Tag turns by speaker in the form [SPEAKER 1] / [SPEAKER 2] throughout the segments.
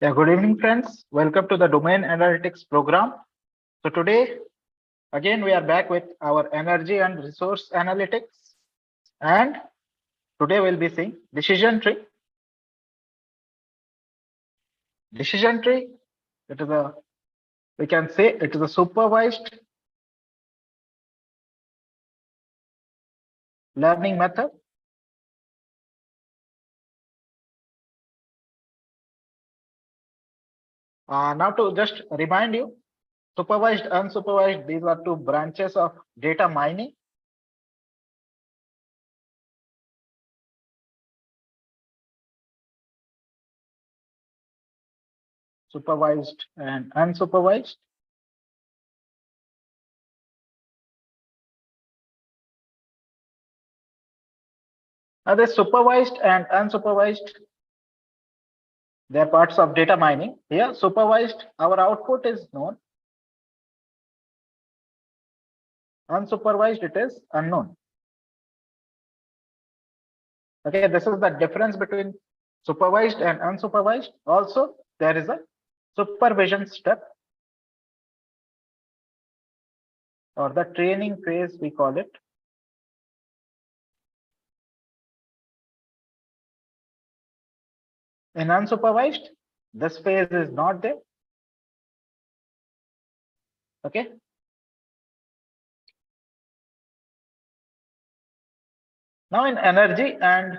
[SPEAKER 1] Yeah, good evening, friends. Welcome to the Domain Analytics program. So today, again, we are back with our energy and resource analytics. And today we'll be seeing decision tree. Decision tree, it is a, we can say it is a supervised learning method. Now to just remind you, supervised, unsupervised, these are two branches of data mining. Supervised and unsupervised. Now, the supervised and unsupervised, they are parts of data mining. Here, supervised, our output is known. Unsupervised, it is unknown. Okay, this is the difference between supervised and unsupervised. Also, there is a supervision step or the training phase, we call it. In unsupervised, this phase is not there. Okay. Now in energy and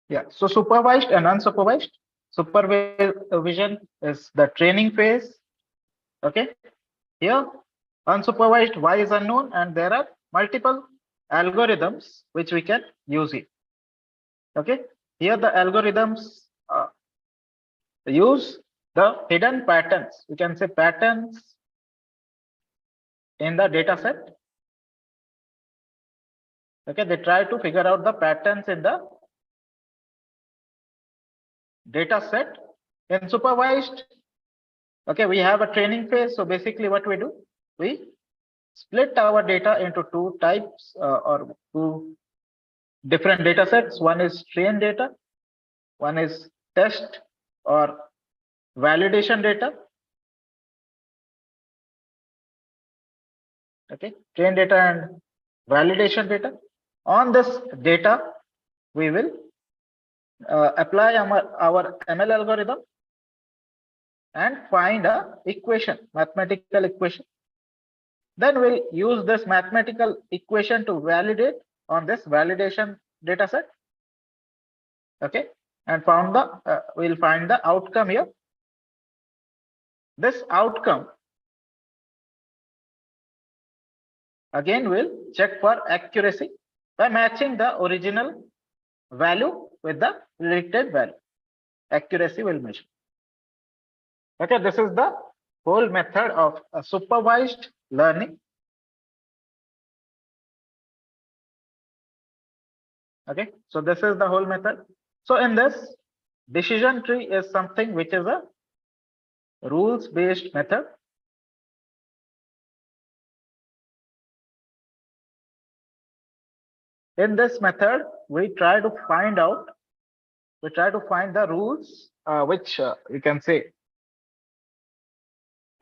[SPEAKER 1] yeah, so supervised and unsupervised. Supervision is the training phase. Okay. Here, unsupervised Y is unknown, and there are multiple algorithms which we can use it. Okay. Here, the algorithms use the hidden patterns. We can say patterns in the data set. Okay. They try to figure out the patterns in the data set. In supervised, okay, we have a training phase. So basically what we do, we split our data into two types or two different data sets. One is train data, one is test or validation data. Okay, train data and validation data. On this data, we will apply our ML algorithm and find a equation, mathematical equation. Then we'll use this mathematical equation to validate on this validation data set. Okay, and found the we'll find the outcome here. This outcome again will check for accuracy by matching the original value with the predicted value. Accuracy will measure. Okay, this is the whole method of supervised learning. Okay, so this is the whole method. So in this, decision tree is something which is a rules based method. In this method, we try to find the rules which you can say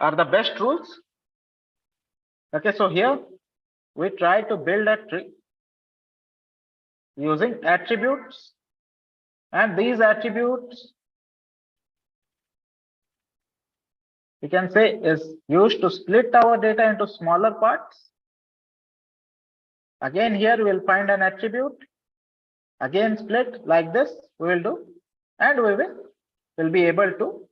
[SPEAKER 1] are the best rules. Okay, so here we try to build a tree using attributes, and these attributes we can say is used to split our data into smaller parts. Again, here we will find an attribute, again split like this we will do, and we will be able to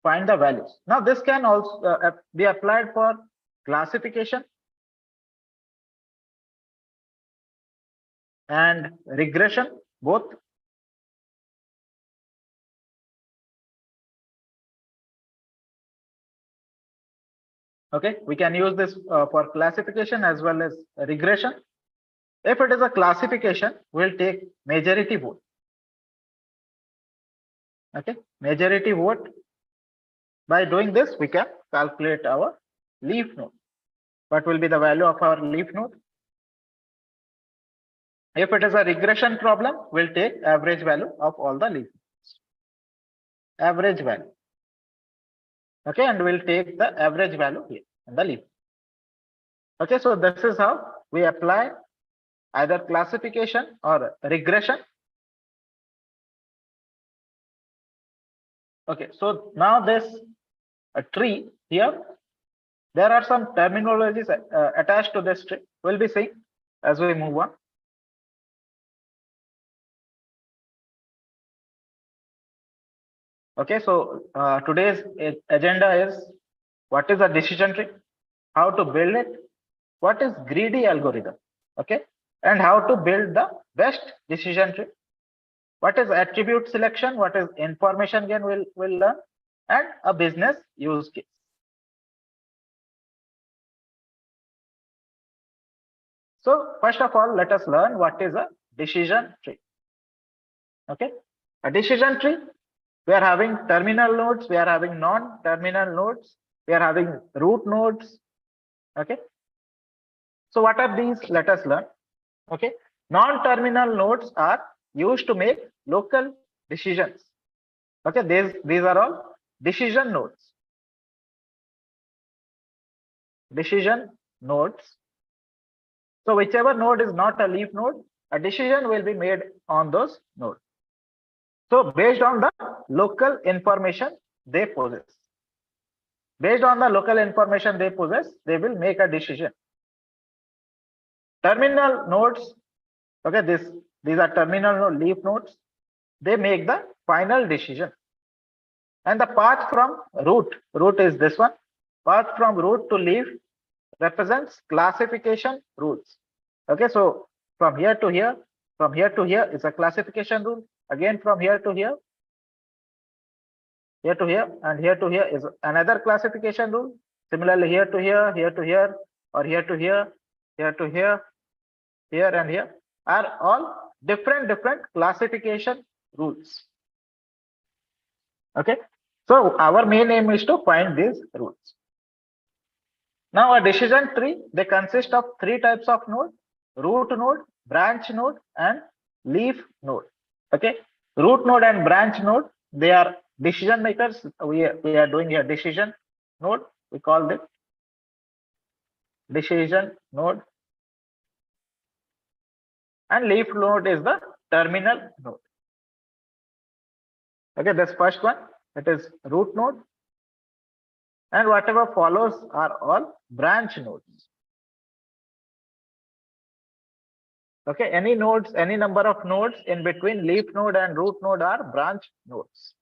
[SPEAKER 1] find the values. Now this can also be applied for classification and regression both. Okay, we can use this for classification as well as regression. If it is a classification, we'll take majority vote. Okay, majority vote. By doing this, we can calculate our leaf node. What will be the value of our leaf node? If it is a regression problem, we'll take average value of all the leaf nodes. Average value. Okay, and we'll take the average value here in the leaf. Okay, so this is how we apply either classification or regression. Okay, so now this tree here, there are some terminologies attached to this tree. We'll be seeing as we move on. Okay, so today's agenda is what is a decision tree, how to build it, what is greedy algorithm, okay, and how to build the best decision tree, what is attribute selection, what is information gain we'll learn, and a business use case. So first of all, let us learn what is a decision tree. Okay, a decision tree, we are having terminal nodes, we are having non-terminal nodes, we are having root nodes. Okay, so what are these? Let us learn. Okay, non-terminal nodes are used to make local decisions. Okay, these are all decision nodes. Decision nodes. So whichever node is not a leaf node, a decision will be made on those nodes. So based on the local information they possess. Based on the local information they possess, they will make a decision. Terminal nodes, okay, these are terminal node, leaf nodes. They make the final decision. And the path from root is this one. Path from root to leaf represents classification rules. Okay, so from here to here is a classification rule. Again, from here to here to here, and here to here is another classification rule. Similarly, here to here, or here to here, here and here are all different classification rules. Okay, so our main aim is to find these rules. Now a decision tree, they consist of three types of node: root node, branch node, and leaf node. Okay, root node and branch node, they are decision makers. We are doing a decision node, we call them decision node, and leaf node is the terminal node. Okay, this first one, it is root node, and whatever follows are all branch nodes. Okay, any nodes, any number of nodes in between leaf node and root node are branch nodes.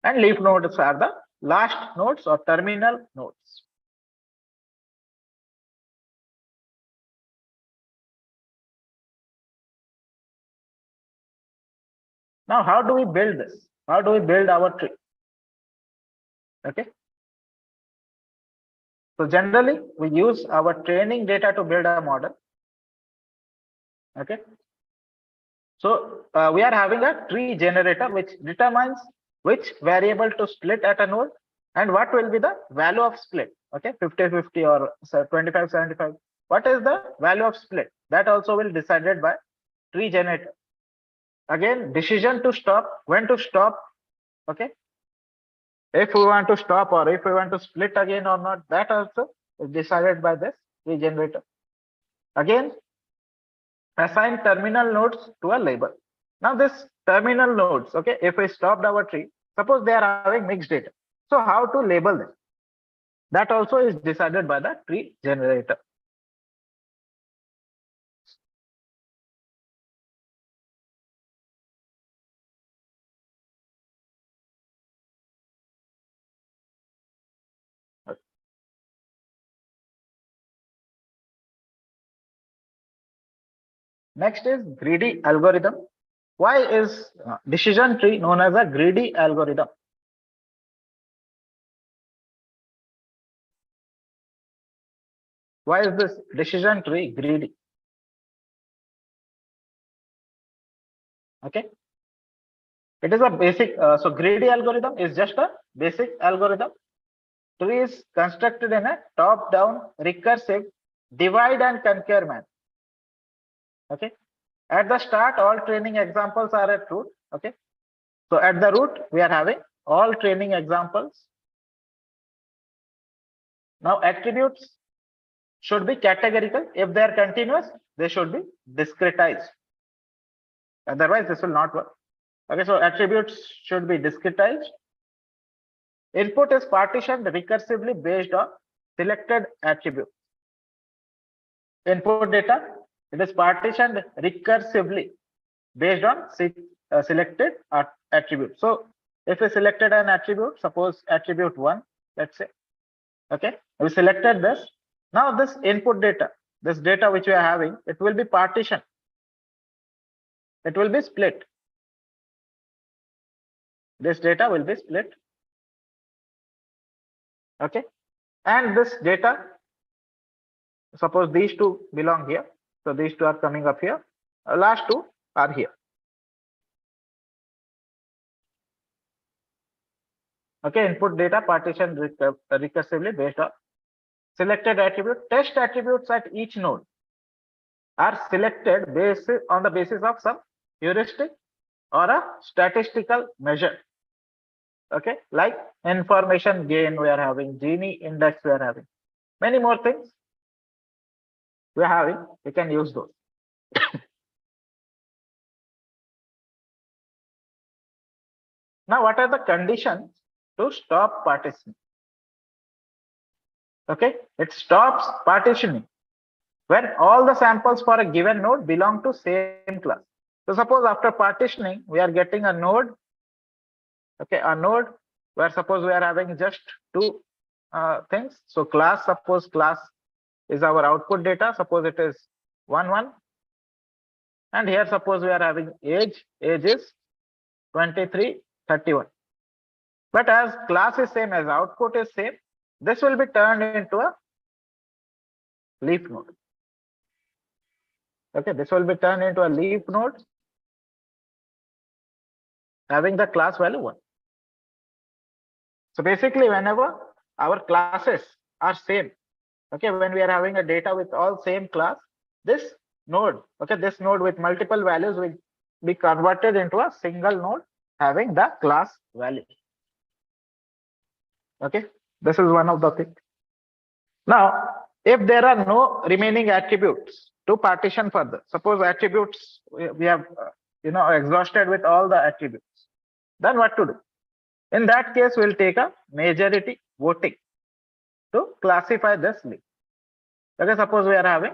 [SPEAKER 1] And leaf nodes are the last nodes or terminal nodes. Now, how do we build this? How do we build our tree? Okay. So generally, we use our training data to build a model. Okay. So we are having a tree generator which determines which variable to split at a node and what will be the value of split. Okay, 50-50 or 25-75. What is the value of split? That also will be decided by tree generator. Again, decision to stop, when to stop. Okay, if we want to stop or if we want to split again or not, that also is decided by this tree generator. Again, assign terminal nodes to a label. Now this terminal nodes, okay, if we stopped our tree, suppose they are having mixed data. So how to label them? That also is decided by the tree generator. Next is greedy algorithm. Why is decision tree known as a greedy algorithm? Why is this decision tree greedy? Okay. It is a basic, so greedy algorithm is just a basic algorithm. Tree is constructed in a top-down, recursive, divide and conquer manner. Okay. At the start, all training examples are at root. Okay. So at the root, we are having all training examples. Now attributes should be categorical. If they are continuous, they should be discretized. Otherwise, this will not work. Okay, so attributes should be discretized. Input is partitioned recursively based on selected attribute. Input data, it is partitioned recursively based on selected attribute. So if we selected an attribute, suppose attribute 1, let's say, okay, we selected this. Now this input data, this data which we are having, it will be partitioned. It will be split. This data will be split. Okay. And this data, suppose these two belong here. So these two are coming up here. Last two are here. Okay. Input data partition recursively based on selected attribute. Test attributes at each node are selected based on the basis of some heuristic or a statistical measure. Okay, like information gain we are having, Gini index we are having, many more things we are having, we can use those. Now, what are the conditions to stop partitioning? Okay, it stops partitioning when all the samples for a given node belong to same class. So suppose after partitioning, we are getting a node. Okay, a node where suppose we are having just two things. So class, suppose class is our output data. Suppose it is 1, 1. And here suppose we are having age is 23, 31. But as class is same, as output is same, this will be turned into a leaf node. Okay, this will be turned into a leaf node having the class value 1. So basically, whenever our classes are same, okay, when we are having a data with all same class, this node, okay, this node with multiple values will be converted into a single node having the class value. Okay, this is one of the things. Now, if there are no remaining attributes to partition further, suppose attributes we have exhausted with all the attributes, then what to do? In that case, we'll take a majority voting to classify this list. Okay, suppose we are having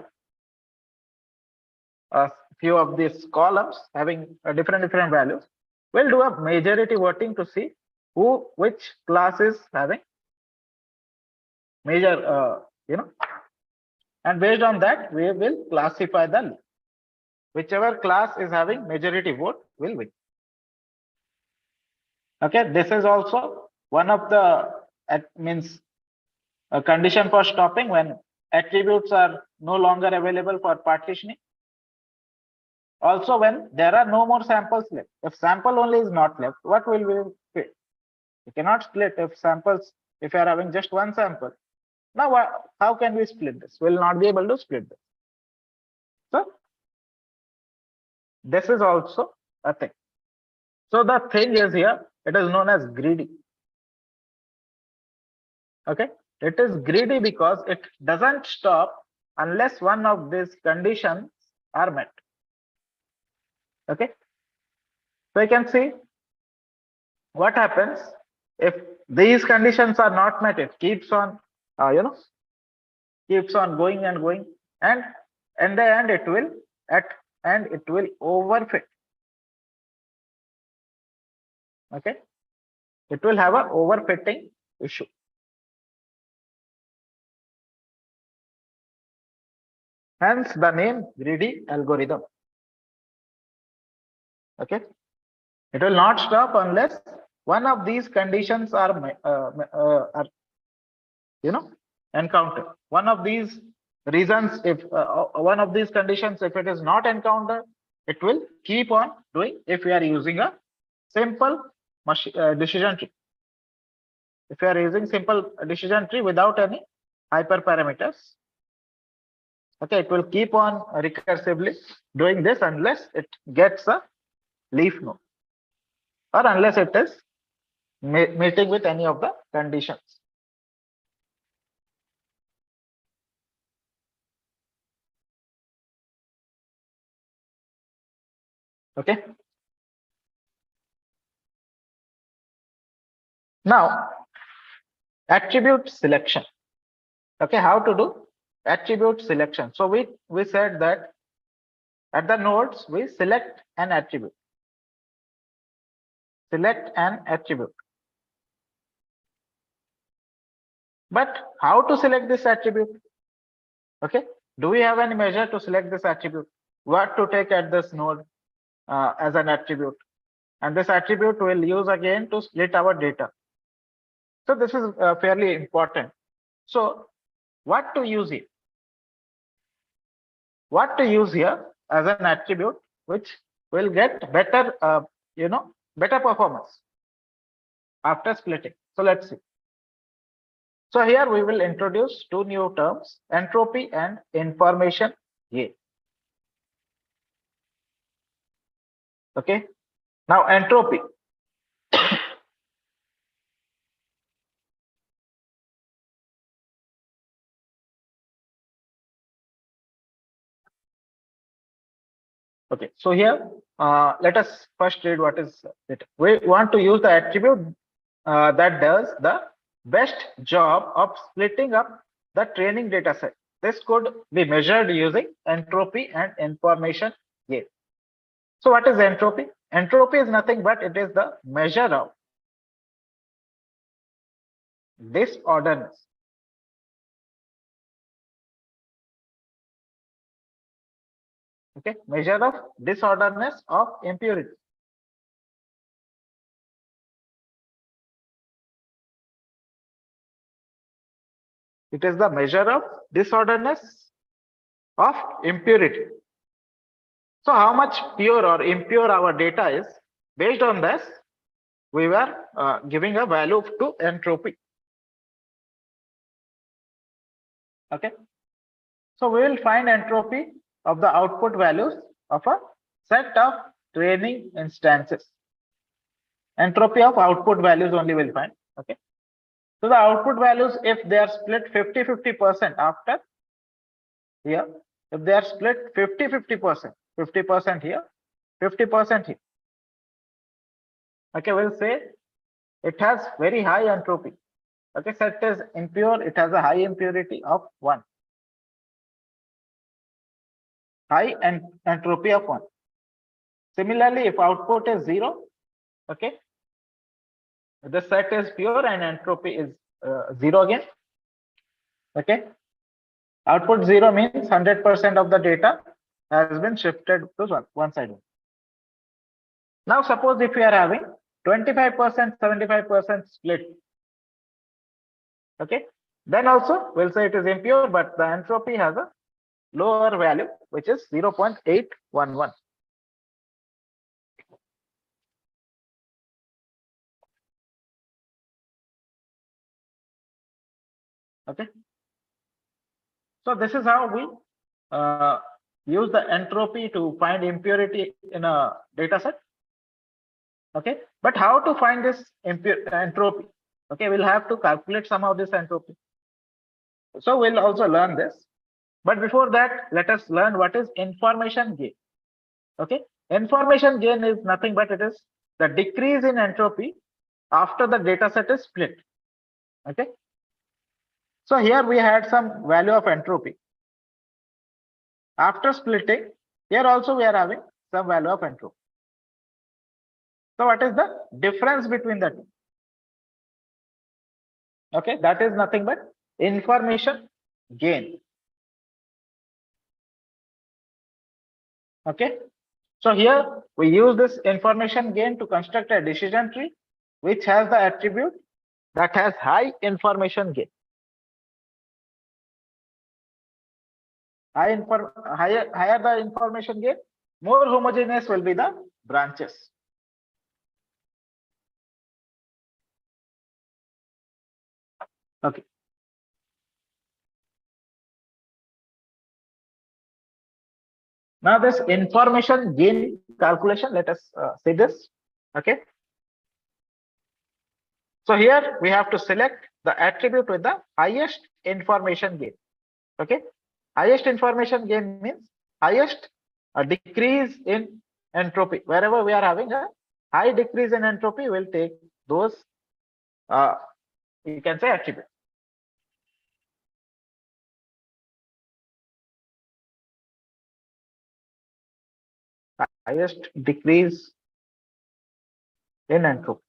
[SPEAKER 1] a few of these columns having different values. We'll do a majority voting to see which class is having major, and based on that, we will classify the list. Whichever class is having majority vote will win. Okay, this is also one of the means a condition for stopping when attributes are no longer available for partitioning. Also, when there are no more samples left, if sample only is not left, what will we split? We cannot split if samples, if you are having just one sample. Now, how can we split this? We'll not be able to split this. So, this is also a thing. So, the thing is here, it is known as greedy. Okay, it is greedy because it doesn't stop unless one of these conditions are met. Okay, so you can see what happens if these conditions are not met. It keeps on, keeps on going and going, and in the end, it will overfit. Okay, it will have an overfitting issue. Hence the name greedy algorithm. Okay, it will not stop unless one of these conditions are encountered. One of these reasons. If one of these conditions, if it is not encountered, it will keep on doing if we are using a simple decision tree. If you are using simple decision tree without any hyperparameters, okay, it will keep on recursively doing this unless it gets a leaf node or unless it is meeting with any of the conditions. Okay. Now, attribute selection. Okay, how to do attribute selection? So we said that at the nodes we select an attribute. Select an attribute. But how to select this attribute? Okay, do we have any measure to select this attribute? What to take at this node as an attribute? And this attribute we'll use again to split our data. So this is fairly important. So what to use here? What to use here as an attribute which will get better, better performance after splitting. So let's see. So here we will introduce two new terms, entropy and information gain. Okay. Now entropy. Okay, so here let us first read what is it. We want to use the attribute that does the best job of splitting up the training data set. This could be measured using entropy and information gain. So what is entropy? Entropy is nothing but it is the measure of disorderness. Okay, measure of disorderness of impurity. It is the measure of disorderness of impurity. So how much pure or impure our data is, based on this, we were giving a value to entropy. Okay. So we will find entropy of the output values of a set of training instances. Entropy of output values only will find. Okay. So the output values, if they are split 50-50% after here, if they are split 50-50%, 50% here, 50% here. Okay, we'll say it has very high entropy. Okay, set is impure, it has a high impurity of 1. High entropy of 1. Similarly, if output is 0, okay, the set is pure and entropy is 0 again. Okay, output 0 means 100% of the data has been shifted to one side. Now, suppose if we are having 25%, 75% split. Okay, then also we'll say it is impure, but the entropy has a lower value, which is 0.811. Okay, so this is how we use the entropy to find impurity in a data set. Okay, but how to find this entropy? Okay, we'll have to calculate some of this entropy. So we'll also learn this. But before that, let us learn what is information gain. Okay, information gain is nothing but it is the decrease in entropy after the data set is split. Okay, so here we had some value of entropy. After splitting, here also we are having some value of entropy. So what is the difference between the two? Okay, that is nothing but information gain. Okay, so here we use this information gain to construct a decision tree which has the attribute that has high information gain. higher the information gain, more homogeneous will be the branches. Okay. Now this information gain calculation, let us see this. Okay. So here we have to select the attribute with the highest information gain. Okay. Highest information gain means highest decrease in entropy. Wherever we are having a high decrease in entropy, we'll take those, you can say, attribute. Highest decrease in entropy.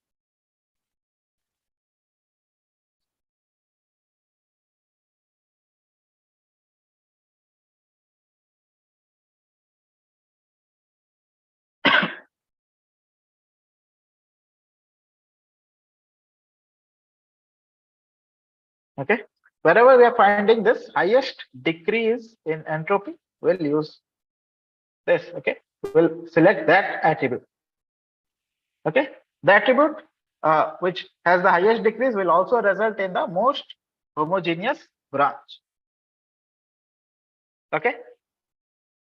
[SPEAKER 1] Okay. Wherever we are finding this highest decrease in entropy, we'll use this. Okay. We'll select that attribute. Okay. The attribute which has the highest decrease will also result in the most homogeneous branch. Okay.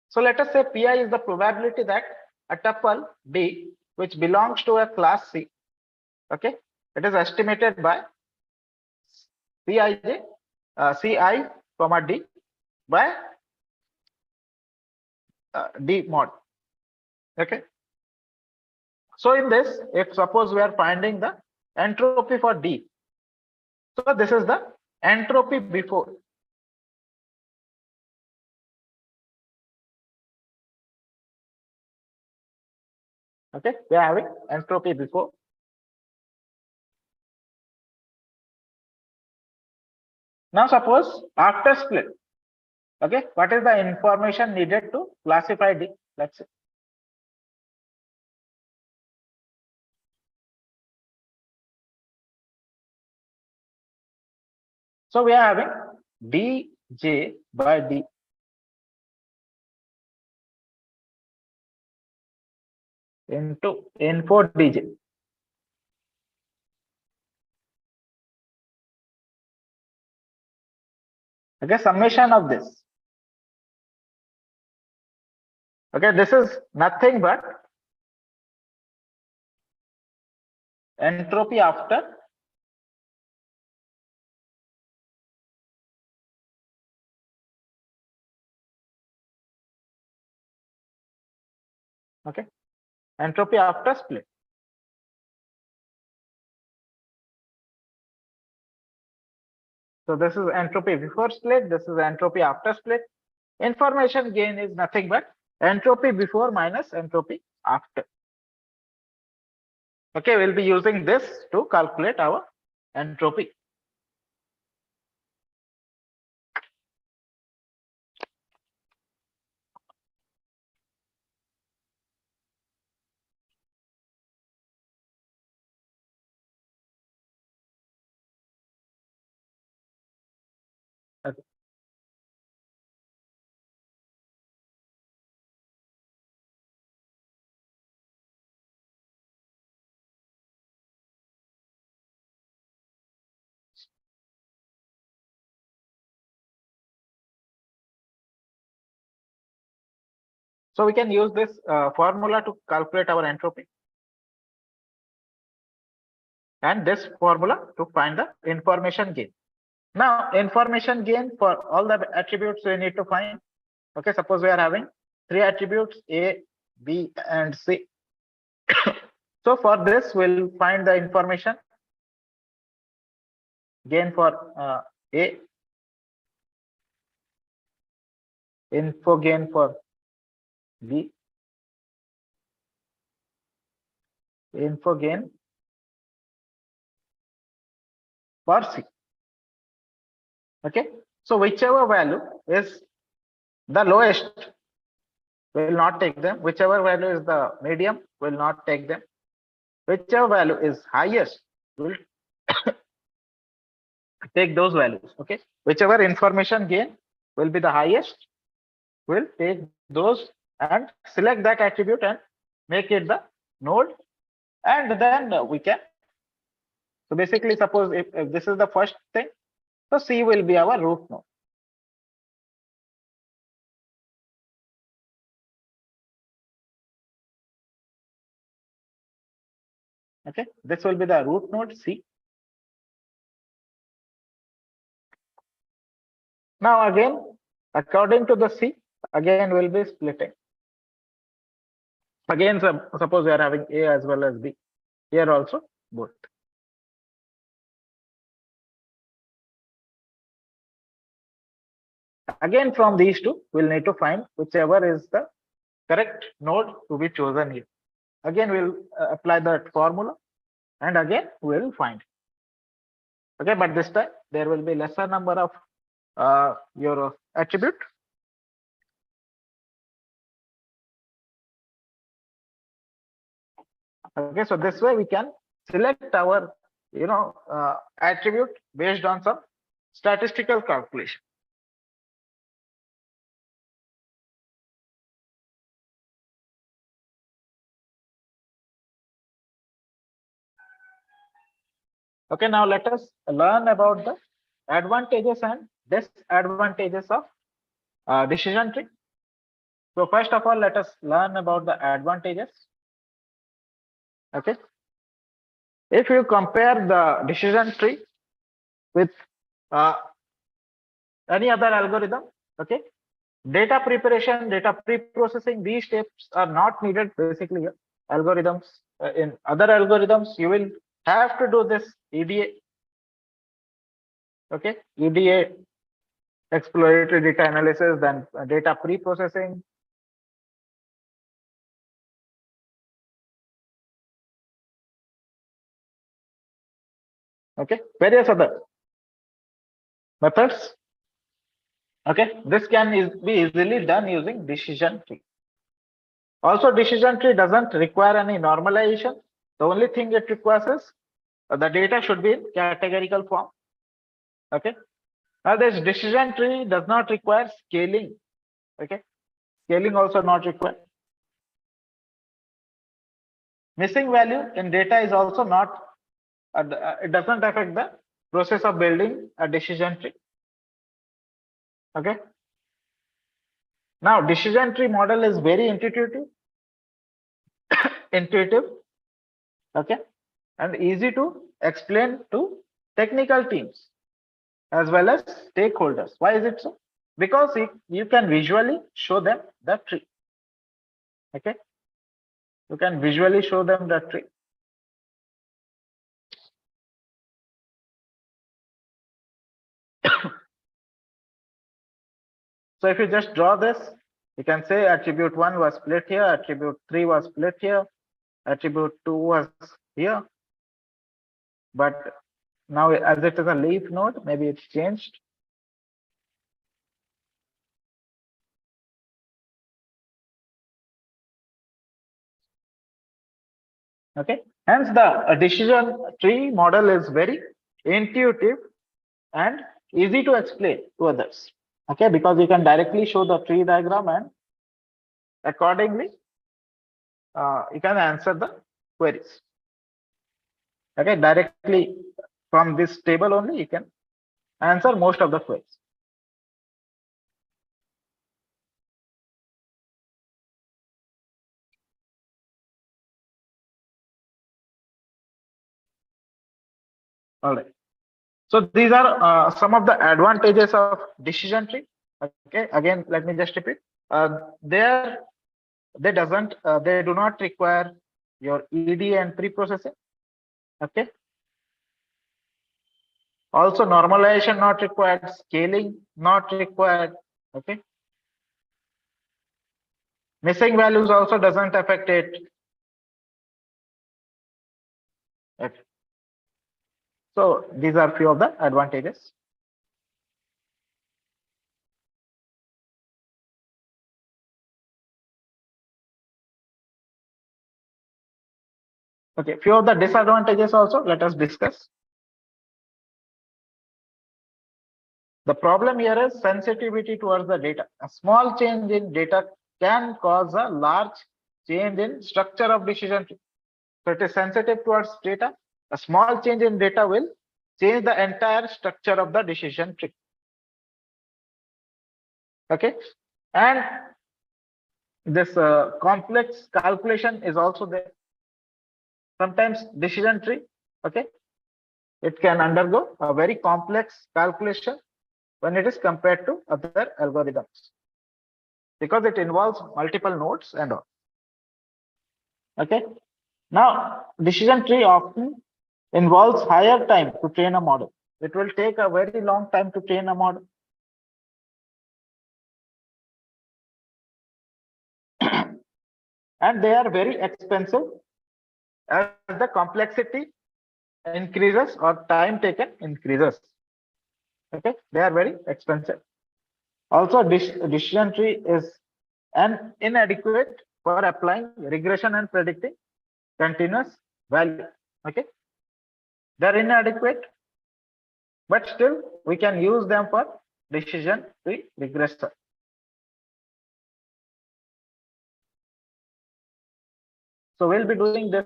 [SPEAKER 1] So let us say Pi is the probability that a tuple D which belongs to a class C. Okay. It is estimated by Cij, Ci, comma D by D mod. Okay. So in this, if suppose we are finding the entropy for D, so this is the entropy before. Okay, we are having entropy before. Now suppose after split, okay, what is the information needed to classify D? Let's see. So we are having dj by d into info dj. Okay, summation of this. Okay, this is nothing but entropy after entropy after split. So this is entropy before split, this is entropy after split. Information gain is nothing but entropy before minus entropy after. Okay, we'll be using this to calculate our entropy. Okay. So we can use this formula to calculate our entropy, and this formula to find the information gain. Now, information gain for all the attributes we need to find. Okay, suppose we are having 3 attributes A, B, and C. So for this, we'll find the information gain for A, info gain for B, info gain for C. Okay, so whichever value is the lowest, we will not take them. Whichever value is the medium, we will not take them. Whichever value is highest, we will take those values. Okay, whichever information gain will be the highest, will take those and select that attribute and make it the node, and then we can. So basically, suppose if this is the first thing, so C will be our root node. Okay, this will be the root node C. Now again, according to the C, again we'll be splitting. Again, suppose we are having A as well as B. Here also both. Again, from these two, we'll need to find whichever is the correct node to be chosen here. Again, we'll apply that formula, and again we'll find. Okay, but this time there will be lesser number of your attribute. Okay, so this way we can select our attribute based on some statistical calculation. Okay, now let us learn about the advantages and disadvantages of decision tree. So first of all, let us learn about the advantages. Okay, if you compare the decision tree with any other algorithm, okay, data preparation, data pre-processing, these steps are not needed. Basically, algorithms in other algorithms, you will have to do this EDA. Okay, EDA, exploratory data analysis, then data pre-processing. Okay, various other methods. Okay, this can be easily done using decision tree. Also, decision tree doesn't require any normalization. The only thing it requires is the data should be in categorical form. Okay, now this decision tree does not require scaling. Okay, scaling also not required. Missing value in data is also not, it doesn't affect the process of building a decision tree. Okay, now decision tree model is very intuitive, okay, and easy to explain to technical teams as well as stakeholders. Why is it so? Because you can visually show them the tree. Okay, you can visually show them the tree. So if you just draw this, you can say attribute 1 was split here, attribute 3 was split here, attribute 2 was here. But now as it is a leaf node, maybe it's changed. Okay, hence the decision tree model is very intuitive and easy to explain to others. Okay, because you can directly show the tree diagram and accordingly you can answer the queries. Okay, directly from this table only you can answer most of the queries. All right. So these are some of the advantages of decision tree. Okay, again, let me just repeat. They do not require your EDA and pre-processing. Okay. Also, normalization not required, scaling not required. Okay. Missing values also doesn't affect it. Okay. So these are few of the advantages. Okay, few of the disadvantages also let us discuss. The problem here is sensitivity towards the data. A small change in data can cause a large change in structure of decision tree. So it is sensitive towards data. A small change in data will change the entire structure of the decision tree. Okay, and this complex calculation is also there. Sometimes decision tree, okay, it can undergo a very complex calculation when it is compared to other algorithms, because it involves multiple nodes and all. Okay, now decision tree often involves higher time to train a model. It will take a very long time to train a model. And they are very expensive as the complexity increases or time taken increases. Okay, they are very expensive. Also, decision tree is inadequate for applying regression and predicting continuous value. Okay, they're inadequate, but still we can use them for decision tree regression. So we'll be doing this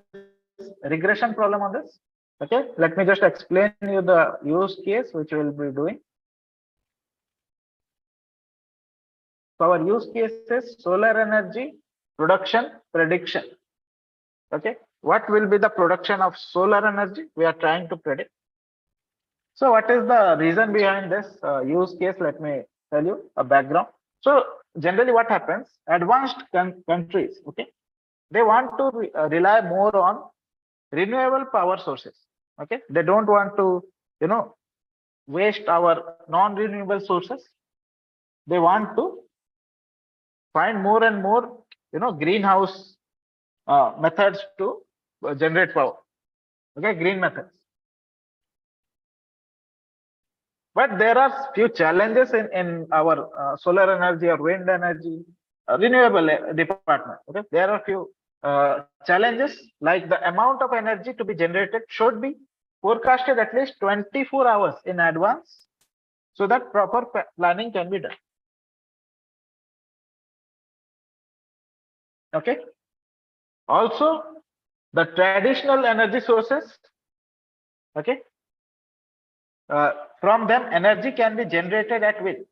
[SPEAKER 1] regression problem on this. Okay, let me just explain you the use case which we'll be doing. So our use case is solar energy production prediction. Okay, what will be the production of solar energy we are trying to predict? So what is the reason behind this use case? Let me tell you a background. So generally what happens, advanced countries, okay, they want to rely more on renewable power sources. Okay, they don't want to, waste our non-renewable sources. They want to find more and more, greenhouse methods to generate power. Okay, green methods. But there are few challenges in our solar energy or wind energy renewable department. Okay, there are few challenges, like the amount of energy to be generated should be forecasted at least 24 hours in advance so that proper planning can be done. Okay. Also, the traditional energy sources, okay, from them energy can be generated at will,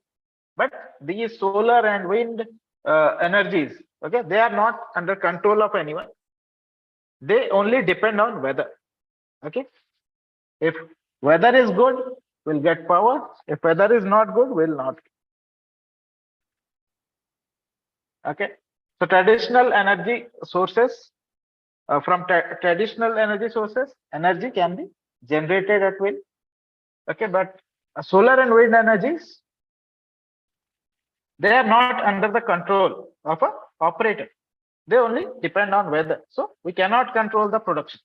[SPEAKER 1] but these solar and wind energies, okay, they are not under control of anyone. They only depend on weather. Okay, if weather is good, we'll get power. If weather is not good, we'll not. Okay, so traditional energy sources, from traditional energy sources, energy can be generated at will. Okay, but solar and wind energies, they are not under the control of a operator. They only depend on weather. So we cannot control the production.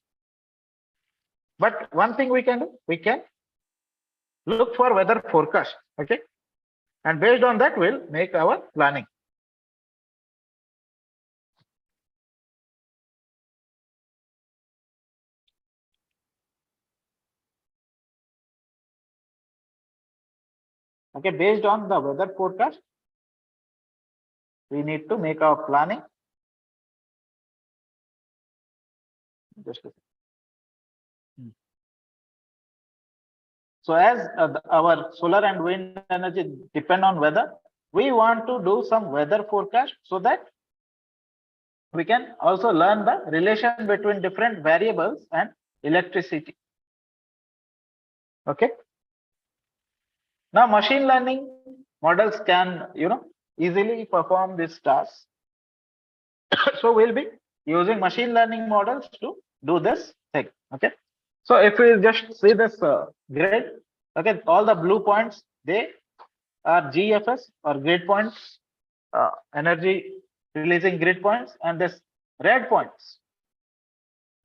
[SPEAKER 1] But one thing we can do, we can look for weather forecast. Okay, and based on that, we'll make our planning. Okay, based on the weather forecast, we need to make our planning. Just a second. So as our solar and wind energy depend on weather, we want to do some weather forecast so that we can also learn the relation between different variables and electricity. Okay. Now machine learning models can, easily perform this task. So we'll be using machine learning models to do this thing. Okay. So if we just see this grid, okay, all the blue points, they are GFS or grid points, energy releasing grid points, and this red points,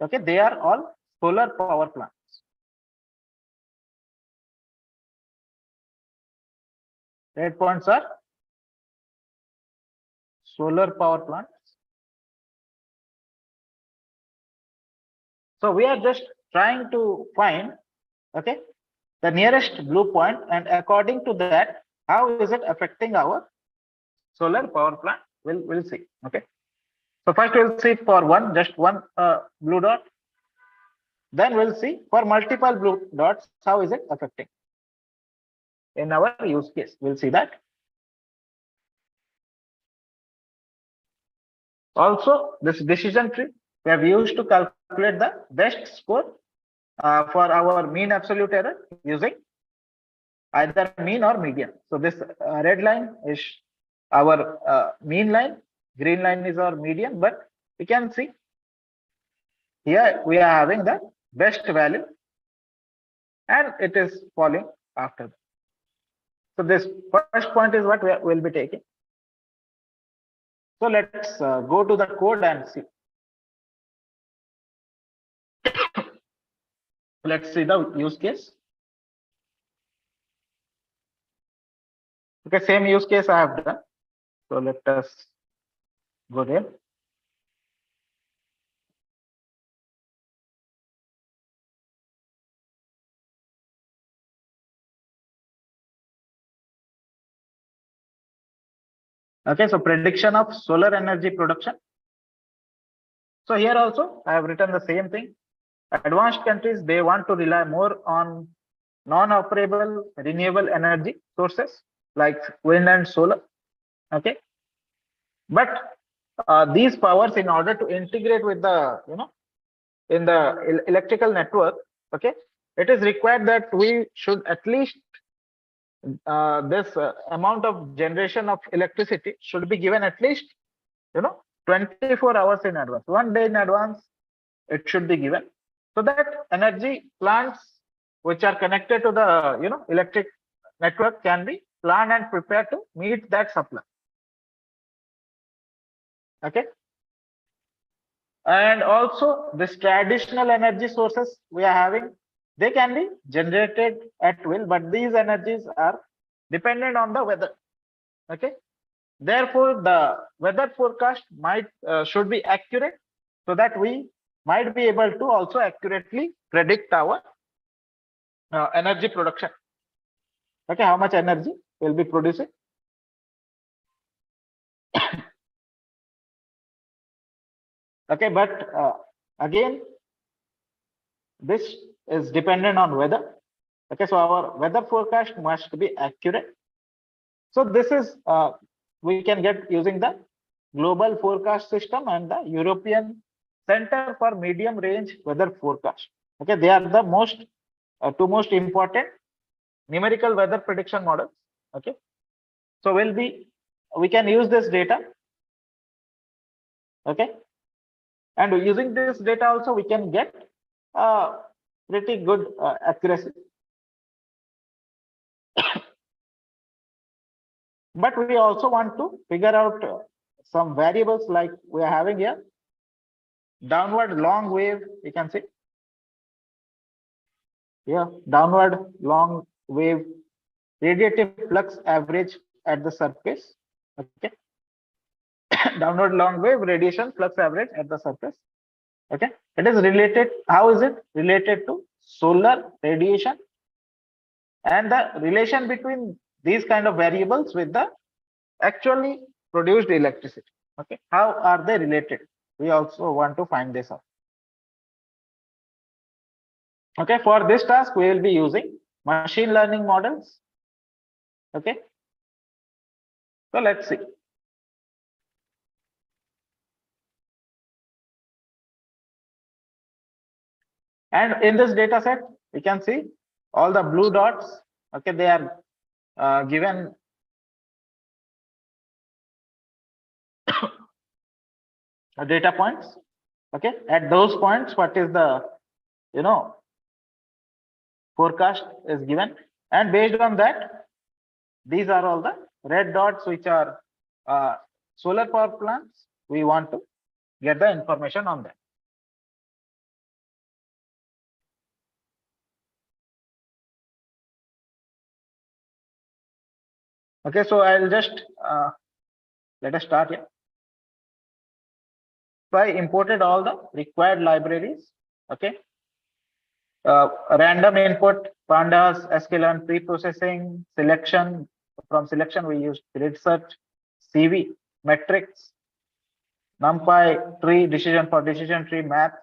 [SPEAKER 1] okay, they are all solar power plants. Red points are solar power plants. So we are just trying to find, okay, the nearest blue point, and according to that, how is it affecting our solar power plant? We'll see. Okay. So first we'll see for just one blue dot. Then we'll see for multiple blue dots, how is it affecting in our use case. We'll see that. Also, this decision tree we have used to calculate the best score for our mean absolute error using either mean or median. So this red line is our mean line, green line is our median, but we can see here we are having the best value and it is falling after that. So this first point is what we will be taking. So let's go to the code and see. Let's see the use case. Okay, same use case I have done. So let us go there. Okay, so prediction of solar energy production. So here also I have written the same thing. Advanced countries, they want to rely more on non-operable renewable energy sources like wind and solar. Okay, but these powers, in order to integrate with the in the electrical network, okay, it is required that we should at least this amount of generation of electricity should be given at least 24 hours in advance, 1 day in advance it should be given, so that energy plants which are connected to the electric network can be planned and prepared to meet that supply. Okay, and also this traditional energy sources we are having, they can be generated at will, but these energies are dependent on the weather. Okay, therefore the weather forecast should be accurate, so that we might be able to also accurately predict our energy production. Okay, how much energy will be producing. Okay, but again, this is dependent on weather. Okay, so our weather forecast must be accurate. So this is we can get using the global forecast system and the European Center for Medium Range Weather Forecast. Okay, they are the two most important numerical weather prediction models. Okay, so we can use this data. Okay, and using this data also we can get pretty good accuracy. But we also want to figure out some variables like we are having here. Downward long wave, you can see. Yeah, downward long wave radiative flux average at the surface. Okay. Downward long wave radiation flux average at the surface. Okay. It is related. How is it related to solar radiation? And the relation between these kind of variables with the actually produced electricity. Okay, how are they related? We also want to find this out. Okay, for this task we will be using machine learning models. Okay, so let's see. And in this data set we can see all the blue dots. Okay, they are given data points. Okay, at those points what is the forecast is given, and based on that these are all the red dots which are solar power plants. We want to get the information on that. Okay, so I'll just let us start here. So I imported all the required libraries. Okay, Random input, pandas, sklearn, pre-processing, selection. From selection, we use grid search, CV, metrics, NumPy, tree, decision for decision tree, math.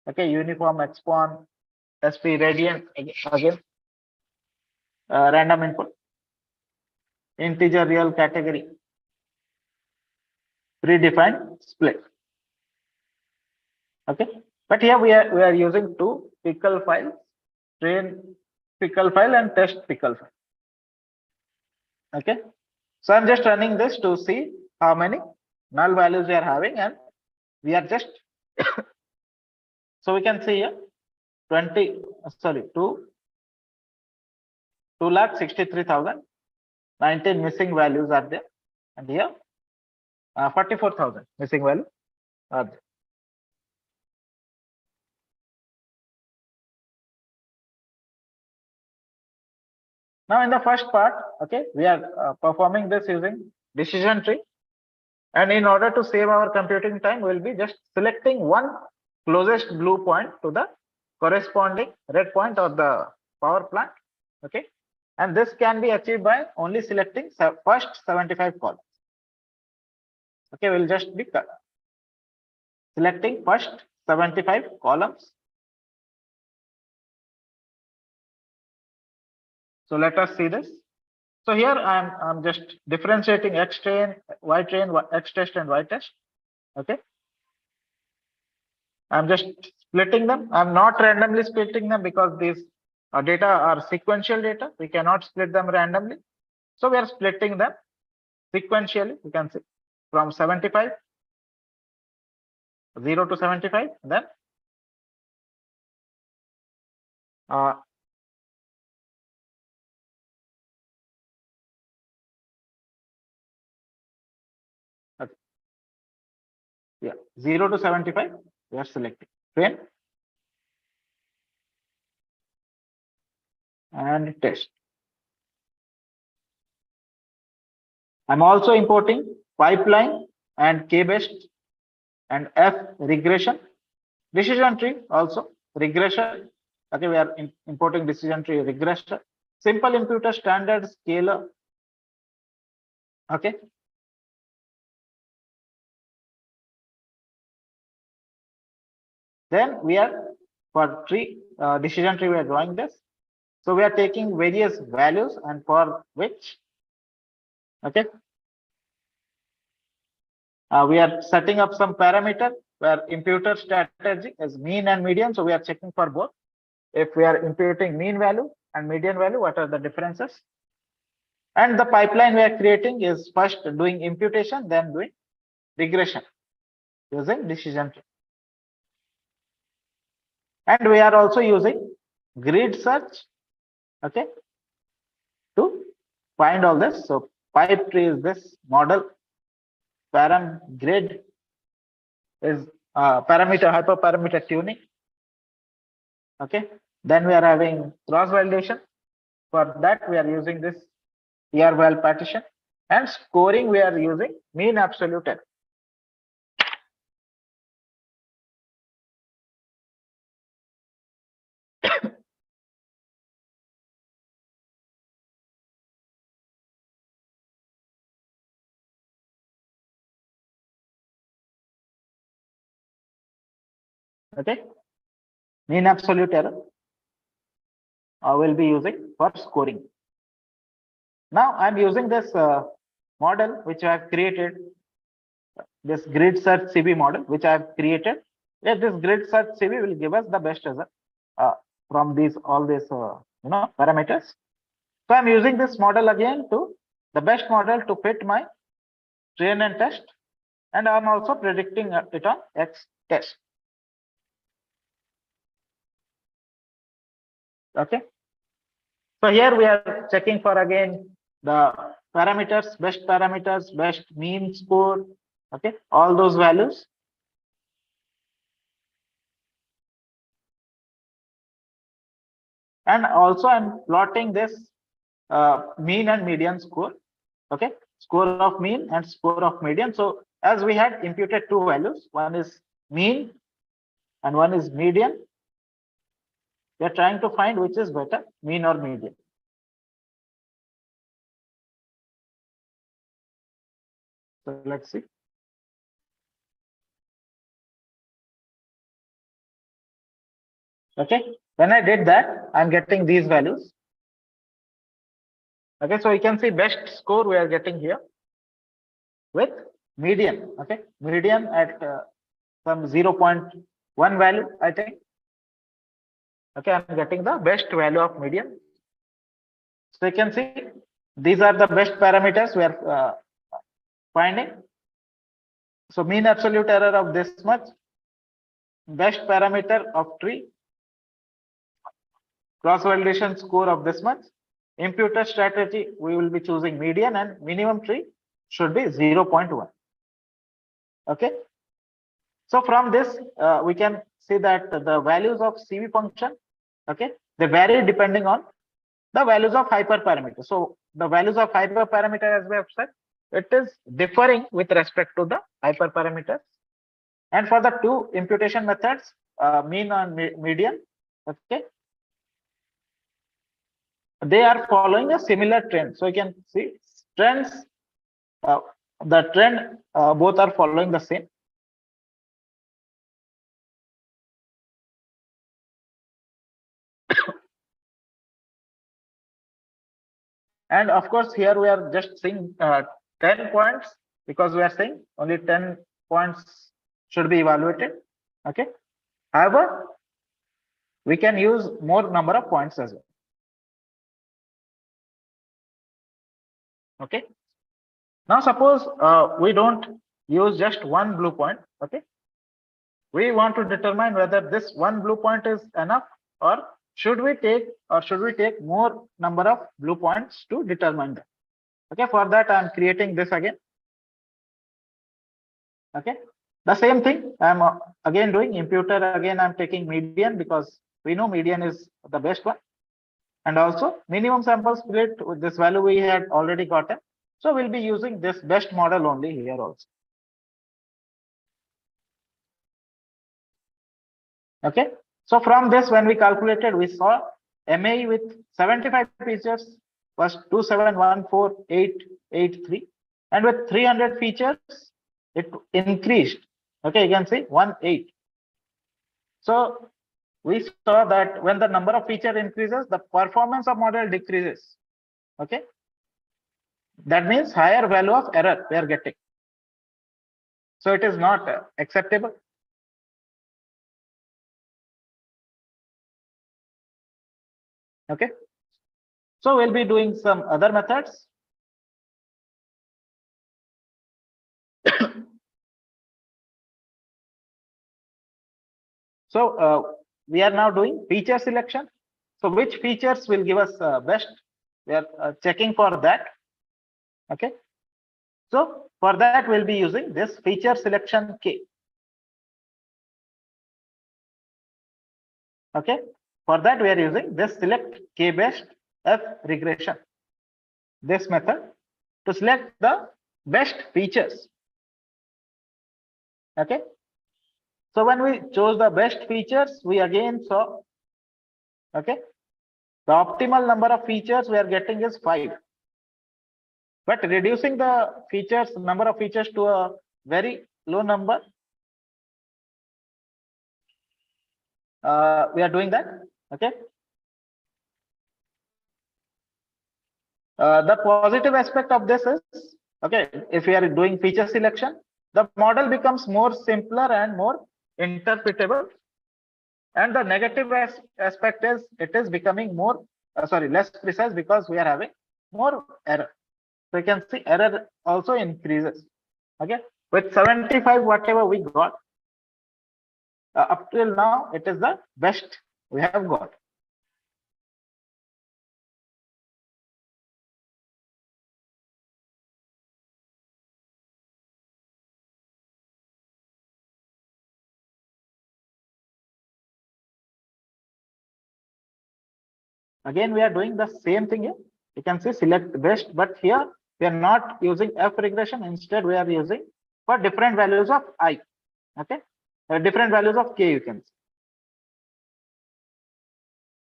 [SPEAKER 1] Okay, uniform, expon, SP, radian, again, random input, integer, real, category, predefined, split. Okay, but here we are using two pickle files, train pickle file and test pickle file. Okay, so I'm just running this to see how many null values we are having, and we are just so we can see here 2,63,019 missing values are there, and here 44,000 missing values are there. Now in the first part, okay, we are performing this using decision tree, and in order to save our computing time, we'll be just selecting one closest blue point to the corresponding red point or the power plant. Okay, and this can be achieved by only selecting first 75 columns. Okay, we'll just be selecting first 75 columns. So let us see this. So here I'm just differentiating X train, Y train, X test and Y test. Okay, I'm just splitting them. I'm not randomly splitting them because these data are sequential data. We cannot split them randomly. So we are splitting them sequentially. You can see from 75, 0 to 75, then okay. Yeah, 0 to 75, we are selecting train and test. I'm also importing pipeline and k-based and F regression, decision tree also regression. Okay, we are importing decision tree regression, simple imputer, standard, scalar. Okay, then we are for tree decision tree we are drawing this. So we are taking various values, and for which, okay, we are setting up some parameter where imputer strategy is mean and median. So we are checking for both. If we are imputing mean value and median value, what are the differences? And the pipeline we are creating is first doing imputation, then doing regression using decision tree. And we are also using grid search, okay, to find all this. So pipe tree is this model, param grid is parameter hyperparameter tuning. Okay, then we are having cross validation. For that we are using this ER-val partition, and scoring we are using mean absolute error. Okay, mean absolute error will be using for scoring. Now I'm using this model which I have created, this grid search CV model which I have created. Yes, this grid search CV will give us the best result from these all these parameters. So I'm using this model again to the best model to fit my train and test, and I'm also predicting it on X test. Okay, so here we are checking for again the parameters, best mean score. Okay, all those values. And also I'm plotting this mean and median score. Okay, score of mean and score of median. So as we had imputed two values, one is mean and one is median. We are trying to find which is better, mean or median. So let's see. Okay, when I did that, I'm getting these values. Okay, so you can see best score we are getting here with median. Okay, median at some 0.1 value, I think. Okay, I'm getting the best value of median. So you can see these are the best parameters we are finding. So mean absolute error of this much, best parameter of tree, cross validation score of this much, imputer strategy we will be choosing median, and minimum tree should be 0.1. Okay, so from this we can see that the values of CV function, okay, they vary depending on the values of hyperparameter. So the values of hyperparameter, as we have said, it is differing with respect to the hyperparameters. And for the two imputation methods, mean and median, okay, they are following a similar trend. So you can see trends, the trend both are following the same. And of course, here we are just seeing 10 points because we are saying only 10 points should be evaluated. Okay. However, we can use more number of points as well. Okay. Now, suppose we don't use just one blue point. Okay. We want to determine whether this one blue point is enough, or should we take more number of blue points to determine that. Okay. For that, I'm creating this again. Okay. The same thing I'm again doing imputer. Again, I'm taking median because we know median is the best one. And also minimum sample split with this value we had already gotten. So we'll be using this best model only here also. Okay. So from this, when we calculated, we saw MAE with 75 features was 2714883, and with 300 features, it increased. Okay, you can see 18. So we saw that when the number of feature increases, the performance of model decreases. Okay, that means higher value of error we are getting. So it is not acceptable. Okay, so we'll be doing some other methods. So we are now doing feature selection. So which features will give us best? We are checking for that. Okay. So for that, we'll be using this feature selection K. Okay. For that, we are using this select K best F regression. This method to select the best features. Okay. So when we chose the best features, we again saw, okay, the optimal number of features we are getting is 5. But reducing the features, number of features to a very low number, we are doing that. Okay. The positive aspect of this is, okay, if we are doing feature selection, the model becomes more simpler and more interpretable. And the negative aspect is it is becoming more, less precise because we are having more error. So you can see error also increases. Okay, with 75, whatever we got up till now, it is the best we have got. Again, we are doing the same thing here. You can see select best, but here we are not using F regression. Instead, we are using for different values of I. Okay, different values of K, you can see.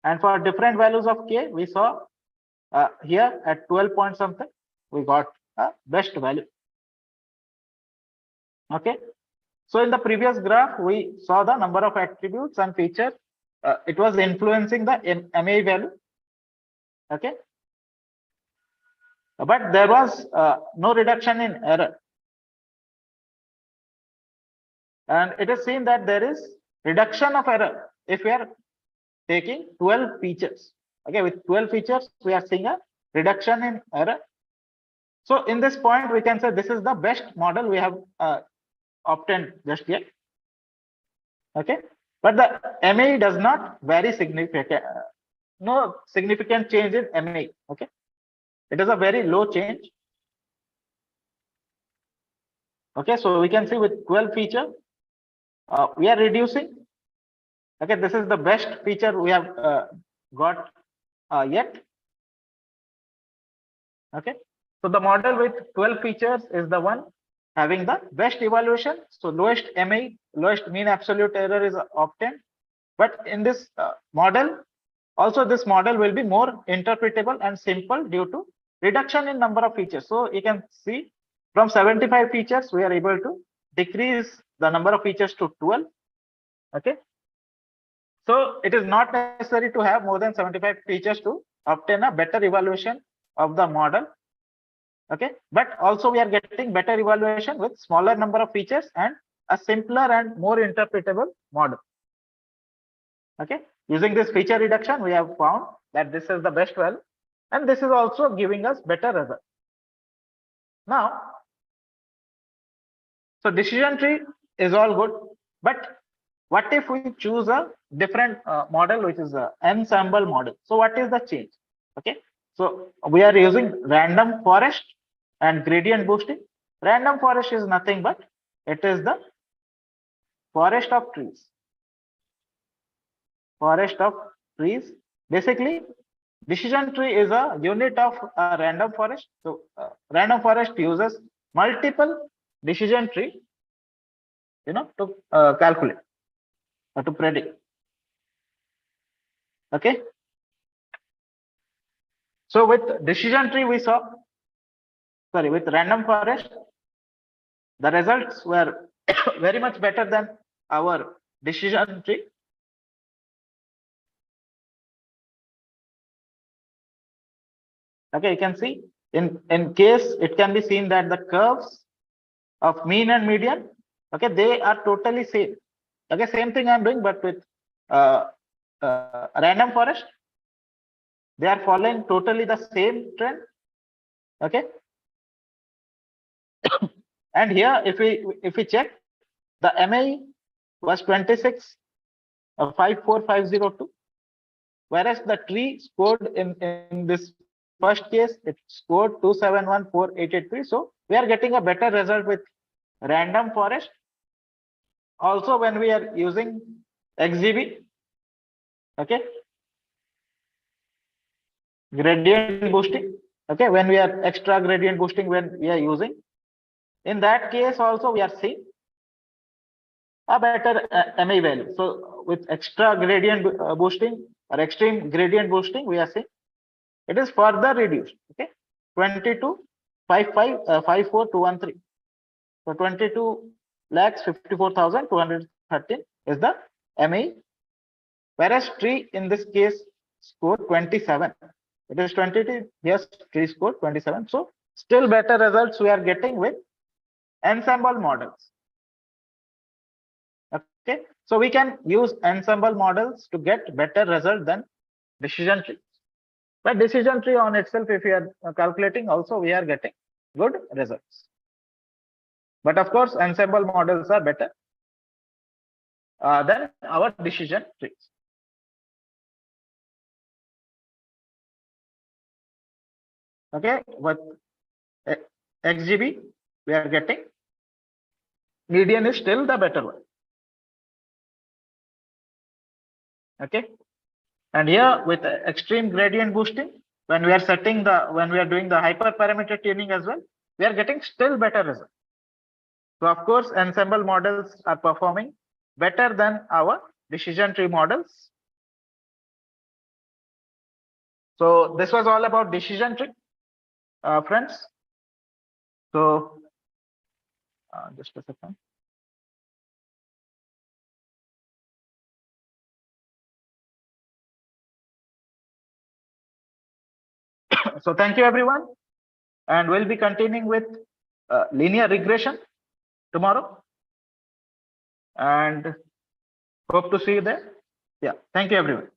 [SPEAKER 1] And for different values of k, we saw here at 12 point something, we got a best value. Okay. So in the previous graph, we saw the number of attributes and features. It was influencing the MA value. Okay. But there was no reduction in error. And it is seen that there is reduction of error if we are taking 12 features. Okay, with 12 features, we are seeing a reduction in error. So in this point, we can say this is the best model we have obtained just yet. Okay, but the MAE does not vary significant. No significant change in MAE. Okay, it is a very low change. Okay, so we can see with 12 feature, we are reducing. Okay, this is the best feature we have got yet. Okay, so the model with 12 features is the one having the best evaluation. So lowest MAE, lowest mean absolute error is obtained. But in this model, also this model will be more interpretable and simple due to reduction in number of features. So you can see from 75 features, we are able to decrease the number of features to 12. Okay. So it is not necessary to have more than 75 features to obtain a better evaluation of the model. Okay, but also we are getting better evaluation with smaller number of features and a simpler and more interpretable model. Okay, using this feature reduction, we have found that this is the best value, and this is also giving us better result. Now, so decision tree is all good, but what if we choose a different model, which is an ensemble model? So what is the change? Okay, so we are using random forest and gradient boosting. Random forest is nothing but it is the forest of trees. Forest of trees. Basically, decision tree is a unit of a random forest. So random forest uses multiple decision tree, to calculate or to predict. Okay. So with decision tree, we saw, with random forest, the results were very much better than our decision tree. Okay, you can see in case it can be seen that the curves of mean and median, okay, they are totally same. Okay, same thing I'm doing, but with random forest, they are following totally the same trend. Okay, and here if we check, the MAE was 26,54502, whereas the tree scored in this first case, it scored 2714883. So we are getting a better result with random forest. Also, when we are using XGB, okay, gradient boosting, okay, when we are extra gradient boosting, when we are using, in that case also we are seeing a better MA value. So with extra gradient boosting or extreme gradient boosting, we are seeing it is further reduced. Okay, 22,54213. So 22,54,213 is the MA, whereas tree in this case scored 27. It is 22. Yes, tree scored 27. So still better results we are getting with ensemble models. Okay, so we can use ensemble models to get better result than decision tree. But decision tree on itself, if we are calculating, also we are getting good results. But of course, ensemble models are better than our decision trees. Okay, with XGB, we are getting median is still the better one. Okay, and here with extreme gradient boosting, when we are doing the hyperparameter tuning as well, we are getting still better results. So of course, ensemble models are performing better than our decision tree models. So this was all about decision tree, friends. So just a second. So thank you, everyone. And we'll be continuing with linear regression tomorrow. And hope to see you there. Yeah, thank you, everyone.